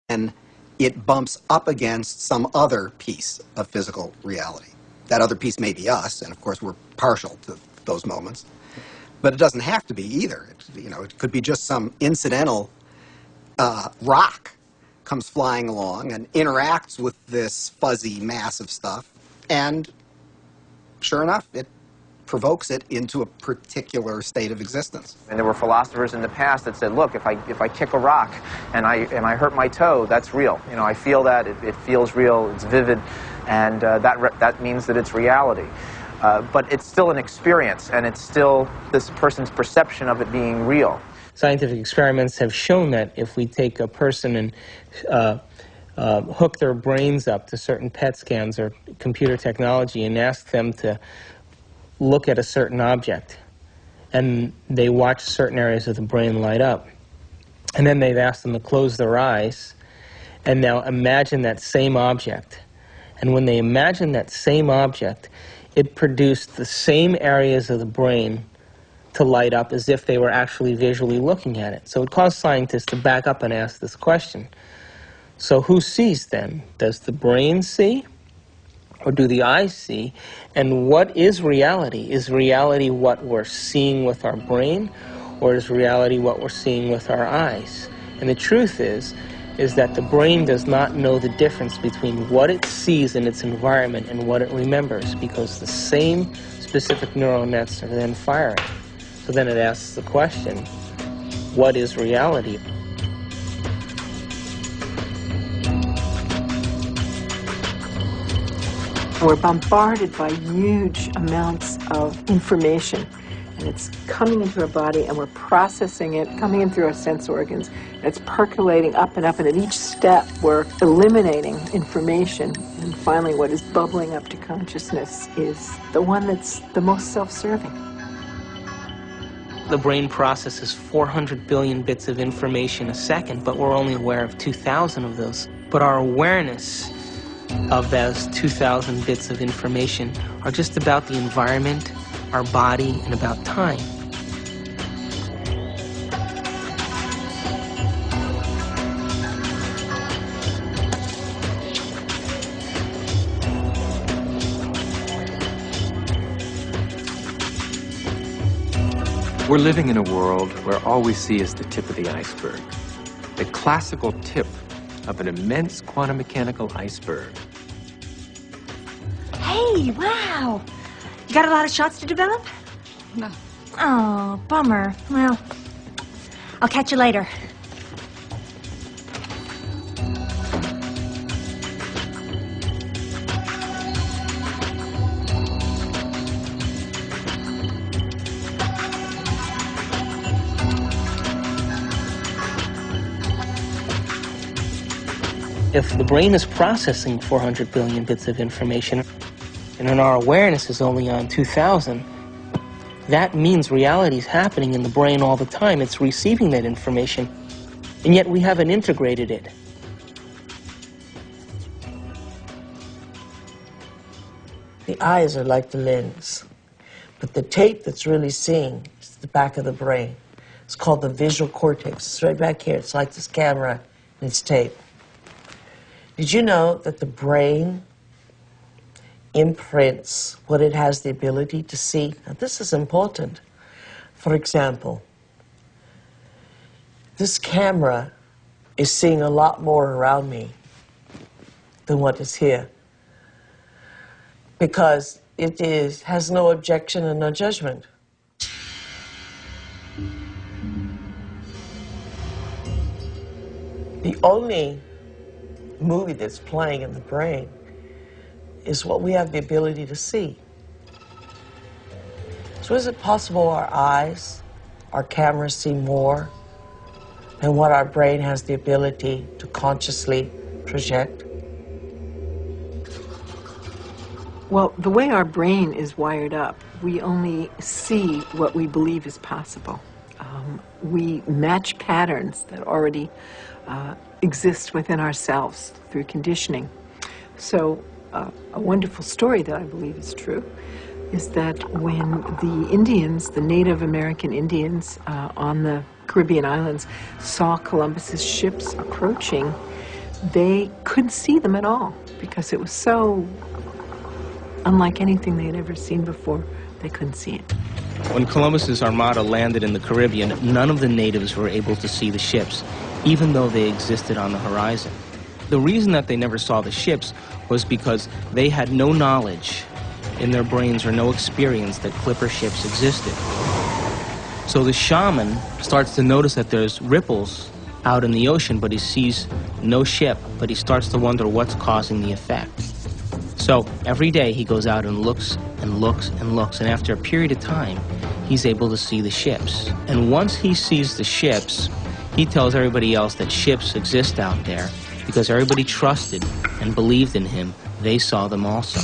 and it bumps up against some other piece of physical reality. That other piece may be us, and of course we're partial to those moments. But it doesn't have to be either. It could be just some incidental rock comes flying along and interacts with this fuzzy mass of stuff, and sure enough, it provokes it into a particular state of existence. And there were philosophers in the past that said, look, if I kick a rock and I hurt my toe, that's real. I feel that, it feels real, it's vivid, and that means that it's reality. But it's still an experience, and it's still this person's perception of it being real. Scientific experiments have shown that if we take a person and hook their brains up to certain PET scans or computer technology and ask them to look at a certain object, and they watch certain areas of the brain light up, and then they've asked them to close their eyes and now imagine that same object. And when they imagine that same object, it produced the same areas of the brain to light up as if they were actually visually looking at it. So it caused scientists to back up and ask this question. So who sees then? Does the brain see? Or do the eyes see? And what is reality? Is reality what we're seeing with our brain? Or is reality what we're seeing with our eyes? And the truth is that the brain does not know the difference between what it sees in its environment and what it remembers, because the same specific neural nets are then firing. So then it asks the question, what is reality? We're bombarded by huge amounts of information, and it's coming into our body, and we're processing it, coming in through our sense organs, and it's percolating up, and at each step we're eliminating information, and finally what is bubbling up to consciousness is the one that's the most self-serving. The brain processes 400 billion bits of information a second, but we're only aware of 2,000 of those. But our awareness of those 2,000 bits of information are just about the environment, our body, and about time. We're living in a world where all we see is the tip of the iceberg, the classical tip of an immense quantum mechanical iceberg. Hey, wow! You got a lot of shots to develop? No. Oh, bummer. Well, I'll catch you later. If the brain is processing 400 billion bits of information, and then our awareness is only on 2,000, that means reality is happening in the brain all the time. It's receiving that information, and yet we haven't integrated it. The eyes are like the lens, but the tape that's really seeing is the back of the brain. It's called the visual cortex. It's right back here. It's like this camera, and it's tape. Did you know that the brain imprints what it has the ability to see? Now, this is important. For example, this camera is seeing a lot more around me than what is here, because it has no objection and no judgment. The only movie that's playing in the brain is what we have the ability to see. So is it possible our eyes, our cameras see more than what our brain has the ability to consciously project? Well, the way our brain is wired up, we only see what we believe is possible. We match patterns that already exist within ourselves through conditioning. So a wonderful story that I believe is true is that when the Indians, the Native American Indians on the Caribbean islands, saw Columbus's ships approaching, they couldn't see them at all because it was so unlike anything they had ever seen before. They couldn't see it. When Columbus's armada landed in the Caribbean, none of the natives were able to see the ships, even though they existed on the horizon. The reason that they never saw the ships was because they had no knowledge in their brains or no experience that clipper ships existed. So the shaman starts to notice that there's ripples out in the ocean, but he sees no ship, but he starts to wonder what's causing the effect. So every day he goes out and looks and looks and looks, and after a period of time, he's able to see the ships. And once he sees the ships, he tells everybody else that ships exist out there because everybody trusted and believed in him. They saw them also.